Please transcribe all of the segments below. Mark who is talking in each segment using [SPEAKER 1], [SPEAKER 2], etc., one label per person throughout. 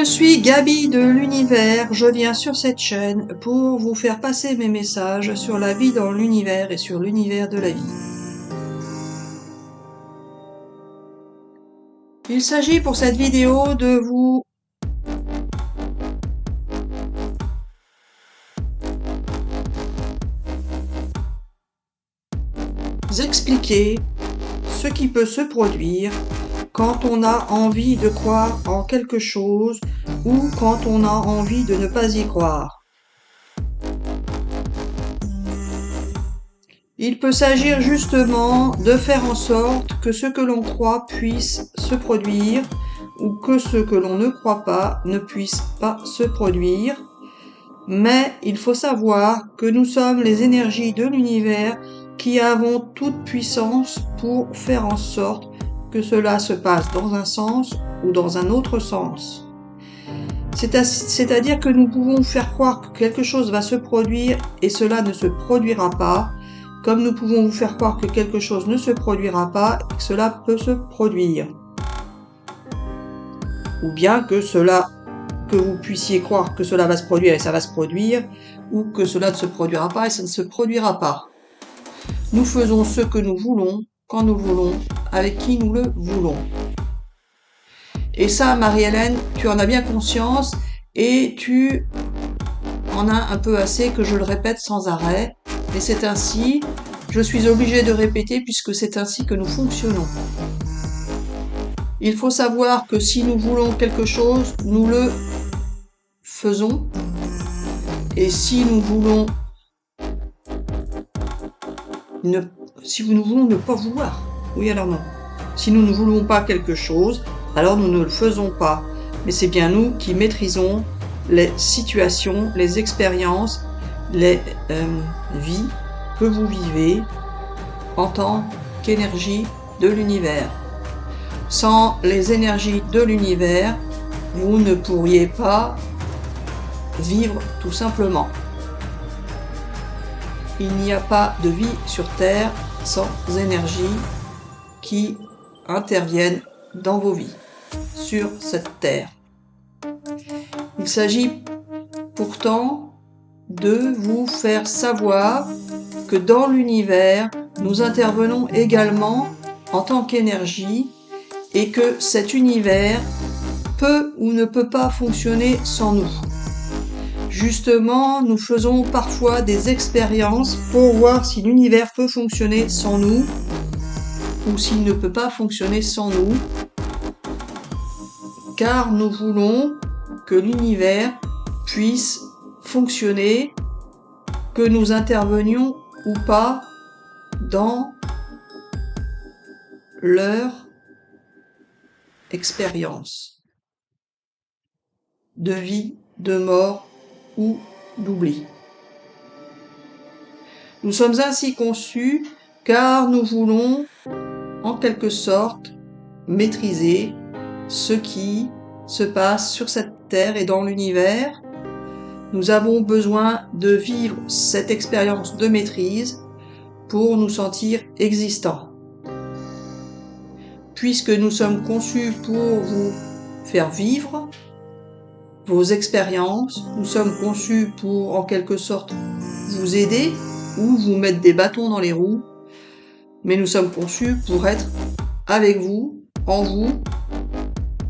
[SPEAKER 1] suis Gaby de l'univers, je viens sur cette chaîne pour vous faire passer mes messages sur la vie dans l'univers et sur l'univers de la vie. Il s'agit pour cette vidéo de vous expliquer ce qui peut se produire quand on a envie de croire en quelque chose ou quand on a envie de ne pas y croire. Il peut s'agir justement de faire en sorte que ce que l'on croit puisse se produire ou que ce que l'on ne croit pas ne puisse pas se produire. Mais il faut savoir que nous sommes les énergies de l'univers qui avons toute puissance pour faire en sorte que cela se passe dans un sens ou dans un autre sens. C'est-à-dire que nous pouvons faire croire que quelque chose va se produire et cela ne se produira pas, comme nous pouvons vous faire croire que quelque chose ne se produira pas et que cela peut se produire. Ou bien que vous puissiez croire que cela va se produire et ça va se produire, ou que cela ne se produira pas et ça ne se produira pas. Nous faisons ce que nous voulons, quand nous voulons, avec qui nous le voulons. Et ça, Marie-Hélène, tu en as bien conscience et tu en as un peu assez que je le répète sans arrêt. Et c'est ainsi, je suis obligée de répéter puisque c'est ainsi que nous fonctionnons. Il faut savoir que si nous voulons quelque chose, nous le faisons. Et si nous voulons ne pas vouloir, oui alors non. Si nous ne voulons pas quelque chose, alors nous ne le faisons pas. Mais c'est bien nous qui maîtrisons les situations, les expériences, les vies que vous vivez en tant qu'énergie de l'univers. Sans les énergies de l'univers, vous ne pourriez pas vivre tout simplement. Il n'y a pas de vie sur Terre sans énergie qui interviennent dans vos vies, sur cette Terre. Il s'agit pourtant de vous faire savoir que dans l'univers, nous intervenons également en tant qu'énergie et que cet univers peut ou ne peut pas fonctionner sans nous. Justement, nous faisons parfois des expériences pour voir si l'univers peut fonctionner sans nous ou s'il ne peut pas fonctionner sans nous, car nous voulons que l'univers puisse fonctionner, que nous intervenions ou pas dans leur expérience de vie, de mort ou d'oubli. Nous sommes ainsi conçus car nous voulons en quelque sorte maîtriser ce qui se passe sur cette terre et dans l'univers. Nous avons besoin de vivre cette expérience de maîtrise pour nous sentir existants. Puisque nous sommes conçus pour vous faire vivre vos expériences, nous sommes conçus pour en quelque sorte vous aider ou vous mettre des bâtons dans les roues, mais nous sommes conçus pour être avec vous, en vous.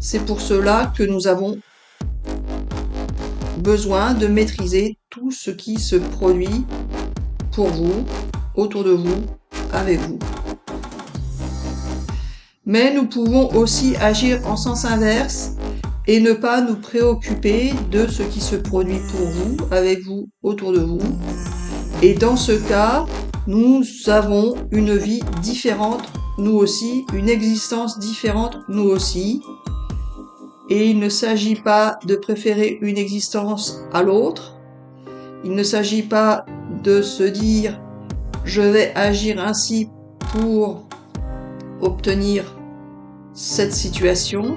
[SPEAKER 1] C'est pour cela que nous avons besoin de maîtriser tout ce qui se produit pour vous, autour de vous, avec vous. Mais nous pouvons aussi agir en sens inverse et ne pas nous préoccuper de ce qui se produit pour vous, avec vous, autour de vous. Et dans ce cas, nous avons une vie différente, nous aussi, une existence différente, nous aussi. Et il ne s'agit pas de préférer une existence à l'autre. Il ne s'agit pas de se dire « je vais agir ainsi pour obtenir cette situation ».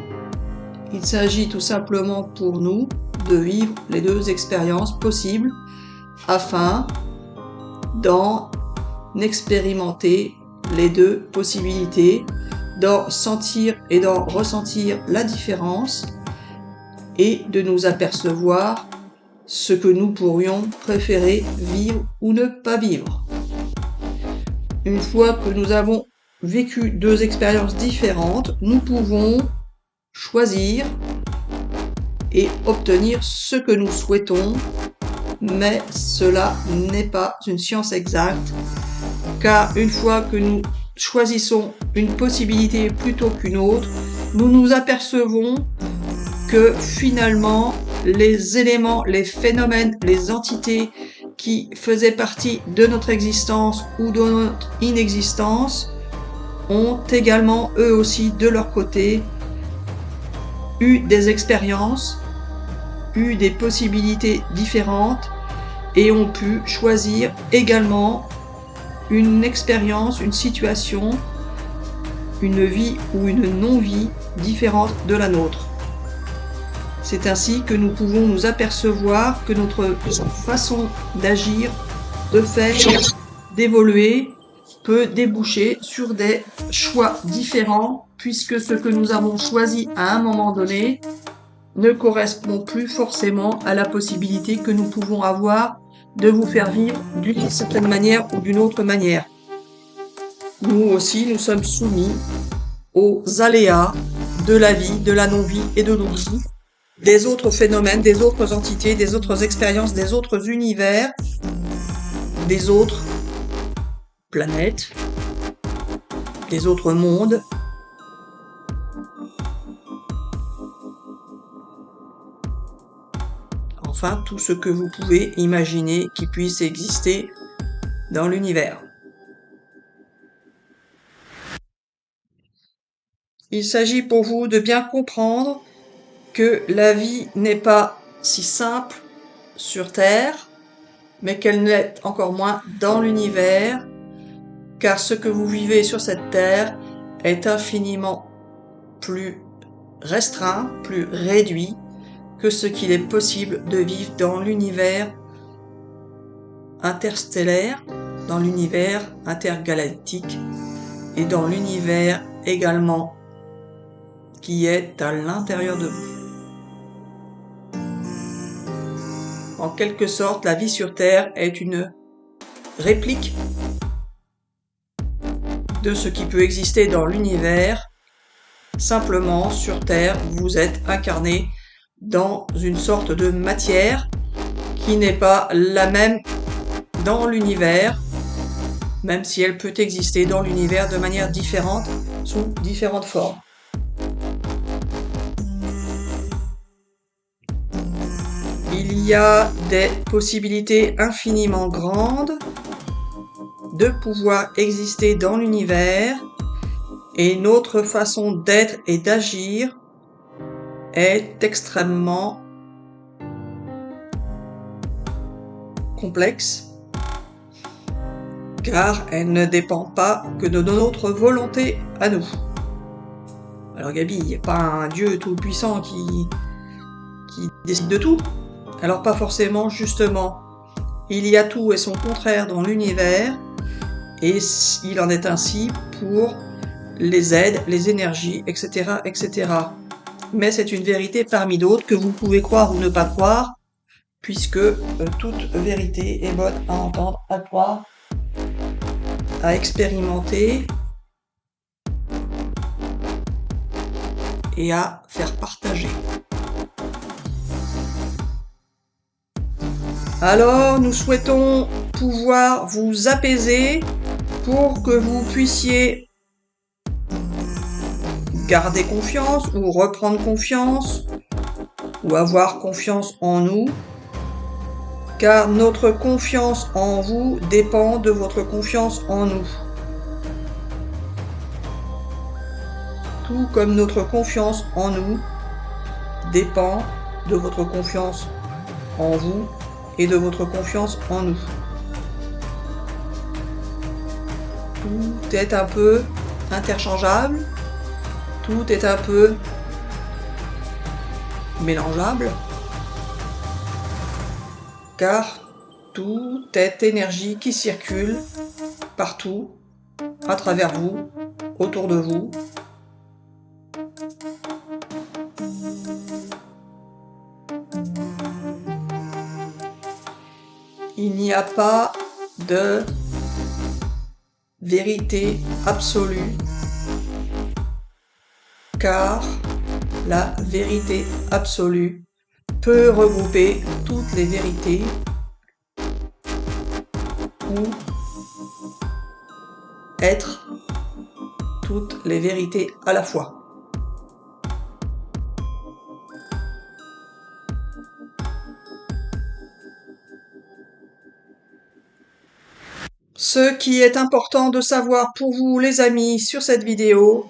[SPEAKER 1] Il s'agit tout simplement pour nous de vivre les deux expériences possibles afin d'en expérimenter les deux possibilités, d'en sentir et d'en ressentir la différence et de nous apercevoir ce que nous pourrions préférer vivre ou ne pas vivre. Une fois que nous avons vécu deux expériences différentes, nous pouvons choisir et obtenir ce que nous souhaitons, mais cela n'est pas une science exacte, car une fois que nous choisissons une possibilité plutôt qu'une autre, nous nous apercevons que finalement les éléments, les phénomènes, les entités qui faisaient partie de notre existence ou de notre inexistence ont également eux aussi de leur côté eu des expériences, eu des possibilités différentes et ont pu choisir également une expérience, une situation, une vie ou une non-vie différente de la nôtre. C'est ainsi que nous pouvons nous apercevoir que notre façon d'agir, de faire, d'évoluer peut déboucher sur des choix différents puisque ce que nous avons choisi à un moment donné ne correspond plus forcément à la possibilité que nous pouvons avoir de vous faire vivre d'une certaine manière ou d'une autre manière. Nous aussi, nous sommes soumis aux aléas de la vie, de la non-vie et de l'oubli, des autres phénomènes, des autres entités, des autres expériences, des autres univers, des autres planètes, des autres mondes. Enfin, tout ce que vous pouvez imaginer qui puisse exister dans l'univers. Il s'agit pour vous de bien comprendre que la vie n'est pas si simple sur Terre, mais qu'elle n'est encore moins dans l'univers, car ce que vous vivez sur cette Terre est infiniment plus restreint, plus réduit que ce qu'il est possible de vivre dans l'univers interstellaire, dans l'univers intergalactique et dans l'univers également qui est à l'intérieur de vous. En quelque sorte, la vie sur Terre est une réplique de ce qui peut exister dans l'univers. Simplement, sur Terre, vous êtes incarné dans une sorte de matière qui n'est pas la même dans l'univers, même si elle peut exister dans l'univers de manière différente, sous différentes formes. Il y a des possibilités infiniment grandes de pouvoir exister dans l'univers et notre façon d'être et d'agir est extrêmement complexe car elle ne dépend pas que de notre volonté à nous. Alors Gabi, il n'y a pas un Dieu tout-puissant qui décide de tout. Alors pas forcément, justement. Il y a tout et son contraire dans l'univers, et il en est ainsi pour les aides, les énergies, etc., etc. Mais c'est une vérité parmi d'autres que vous pouvez croire ou ne pas croire, puisque toute vérité est bonne à entendre, à croire, à expérimenter et à faire partager. Alors, nous souhaitons pouvoir vous apaiser pour que vous puissiez garder confiance ou reprendre confiance ou avoir confiance en nous, car notre confiance en vous dépend de votre confiance en nous. Tout comme notre confiance en nous dépend de votre confiance en vous et de votre confiance en nous. Tout est un peu interchangeable, tout est un peu mélangeable, car tout est énergie qui circule partout, à travers vous, autour de vous. Il n'y a pas de vérité absolue, car la vérité absolue peut regrouper toutes les vérités ou être toutes les vérités à la fois. Ce qui est important de savoir pour vous, les amis, sur cette vidéo,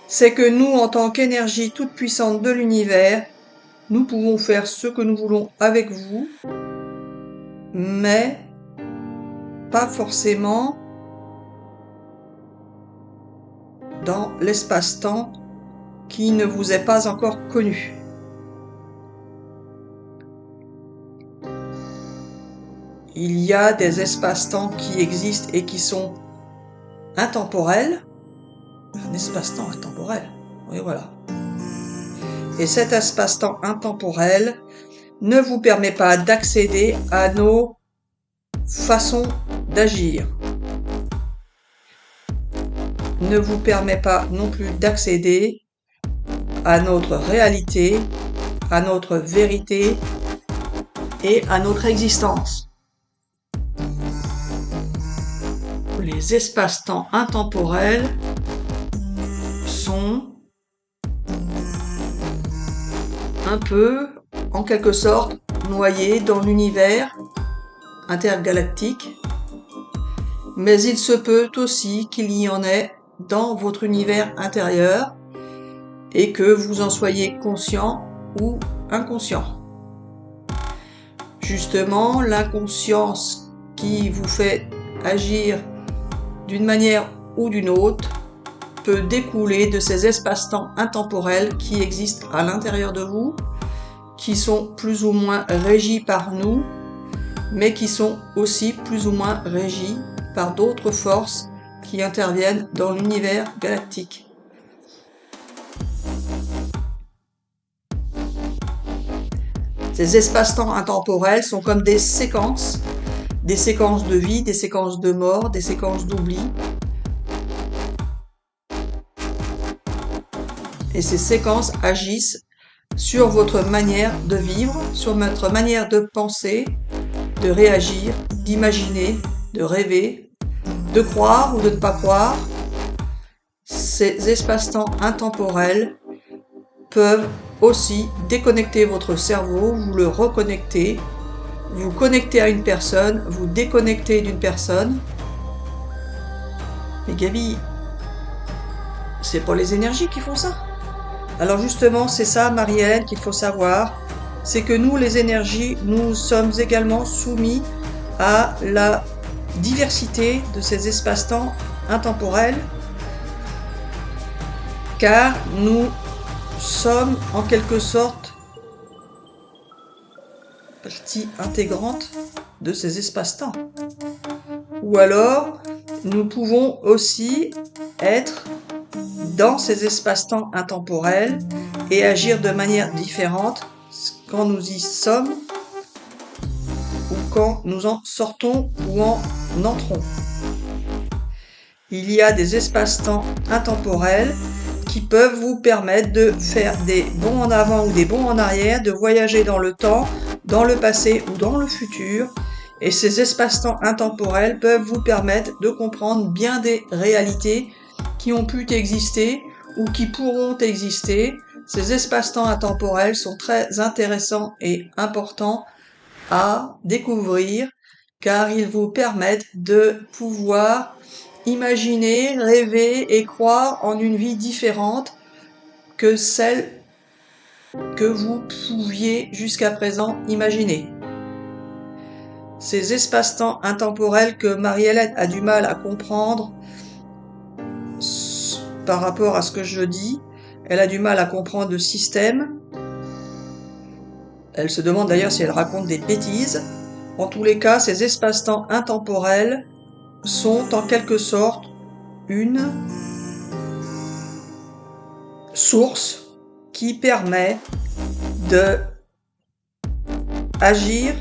[SPEAKER 1] c'est que nous, en tant qu'énergie toute puissante de l'univers, nous pouvons faire ce que nous voulons avec vous, mais pas forcément dans l'espace-temps qui ne vous est pas encore connu. Il y a des espaces-temps qui existent et qui sont intemporels. Un espace-temps intemporel, oui voilà. Et cet espace-temps intemporel ne vous permet pas d'accéder à nos façons d'agir. Ne vous permet pas non plus d'accéder à notre réalité, à notre vérité et à notre existence. Les espaces-temps intemporels sont un peu, en quelque sorte, noyés dans l'univers intergalactique, mais il se peut aussi qu'il y en ait dans votre univers intérieur et que vous en soyez conscient ou inconscient. Justement, l'inconscience qui vous fait agir d'une manière ou d'une autre peut découler de ces espaces-temps intemporels qui existent à l'intérieur de vous, qui sont plus ou moins régis par nous, mais qui sont aussi plus ou moins régis par d'autres forces qui interviennent dans l'univers galactique. Ces espaces-temps intemporels sont comme des séquences de vie, des séquences de mort, des séquences d'oubli. Et ces séquences agissent sur votre manière de vivre, sur votre manière de penser, de réagir, d'imaginer, de rêver, de croire ou de ne pas croire. Ces espaces-temps intemporels peuvent aussi déconnecter votre cerveau, vous le reconnecter, vous connecter à une personne, vous déconnecter d'une personne. Mais Gaby, c'est pas les énergies qui font ça. Alors justement, c'est ça, Marie-Hélène, qu'il faut savoir, c'est que nous, les énergies, nous sommes également soumis à la diversité de ces espaces-temps intemporels, car nous sommes en quelque sorte partie intégrante de ces espaces-temps. Ou alors, nous pouvons aussi être dans ces espaces-temps intemporels et agir de manière différente quand nous y sommes ou quand nous en sortons ou en entrons. Il y a des espaces-temps intemporels qui peuvent vous permettre de faire des bonds en avant ou des bonds en arrière, de voyager dans le temps, dans le passé ou dans le futur. Et ces espaces-temps intemporels peuvent vous permettre de comprendre bien des réalités qui ont pu exister ou qui pourront exister. Ces espaces-temps intemporels sont très intéressants et importants à découvrir car ils vous permettent de pouvoir imaginer, rêver et croire en une vie différente que celle que vous pouviez jusqu'à présent imaginer. Ces espaces-temps intemporels que Marie-Hélène a du mal à comprendre par rapport à ce que je dis, elle a du mal à comprendre le système. Elle se demande d'ailleurs si elle raconte des bêtises. En tous les cas, ces espaces-temps intemporels sont en quelque sorte une source qui permet d'agir,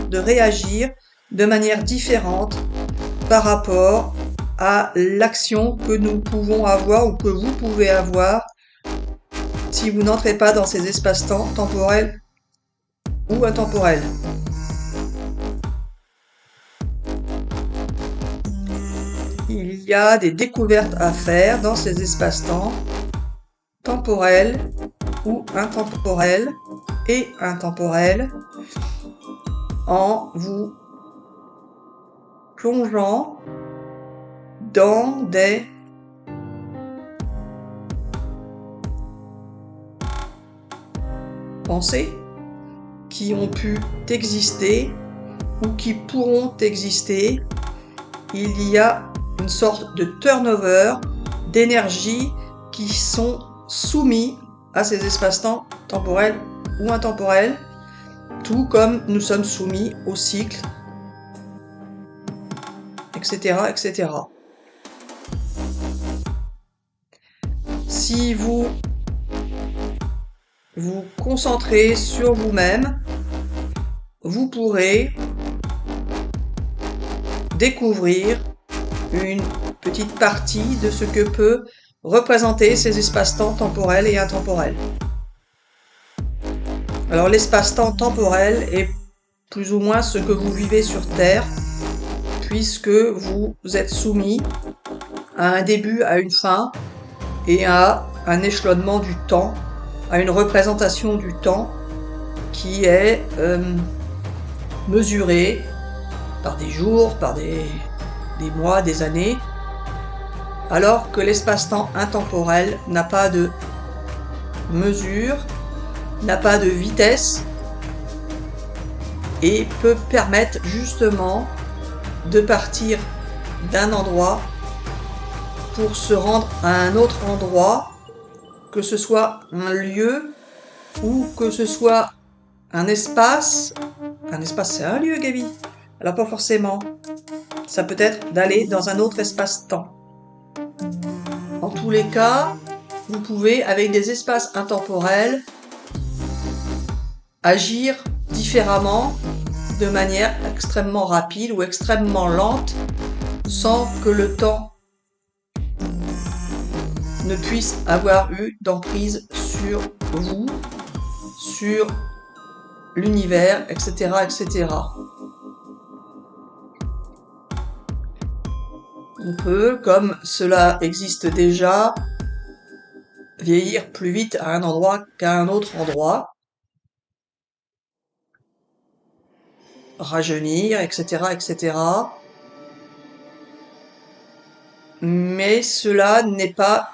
[SPEAKER 1] de réagir de manière différente par rapport à l'action que nous pouvons avoir ou que vous pouvez avoir si vous n'entrez pas dans ces espaces-temps temporels ou intemporels. Il y a des découvertes à faire dans ces espaces-temps temporels ou intemporels et intemporels en vous plongeant dans des pensées qui ont pu exister ou qui pourront exister. Il y a une sorte de turnover d'énergie qui sont soumis à ces espaces-temps temporels ou intemporels, tout comme nous sommes soumis au cycle, etc., etc. Si vous vous concentrez sur vous-même, vous pourrez découvrir une petite partie de ce que peut représenter ces espaces-temps temporels et intemporels. Alors l'espace-temps temporel est plus ou moins ce que vous vivez sur Terre, puisque vous êtes soumis à un début, à une fin et à un échelonnement du temps, à une représentation du temps qui est mesurée par des jours, par des mois, des années, alors que l'espace-temps intemporel n'a pas de mesure, n'a pas de vitesse et peut permettre justement de partir d'un endroit pour se rendre à un autre endroit, que ce soit un lieu ou que ce soit un espace. Un espace, c'est un lieu, Gaby. Alors pas forcément. Ça peut être d'aller dans un autre espace-temps. En tous les cas, vous pouvez, avec des espaces intemporels, agir différemment, de manière extrêmement rapide ou extrêmement lente, sans que le temps ne puisse avoir eu d'emprise sur vous, sur l'univers, etc., etc. On peut, comme cela existe déjà, vieillir plus vite à un endroit qu'à un autre endroit, rajeunir, etc., etc. Mais cela n'est pas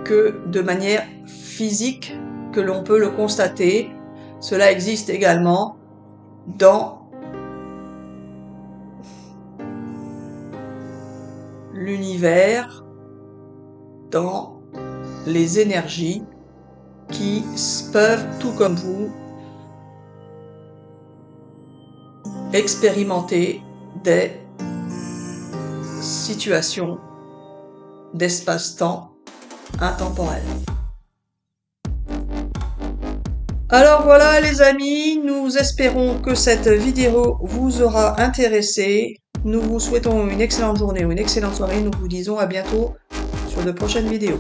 [SPEAKER 1] que de manière physique que l'on peut le constater. Cela existe également dans l'univers, dans les énergies qui peuvent, tout comme vous, expérimenter des situations d'espace-temps intemporel. Alors voilà les amis, nous espérons que cette vidéo vous aura intéressé. Nous vous souhaitons une excellente journée ou une excellente soirée. Nous vous disons à bientôt sur de prochaines vidéos.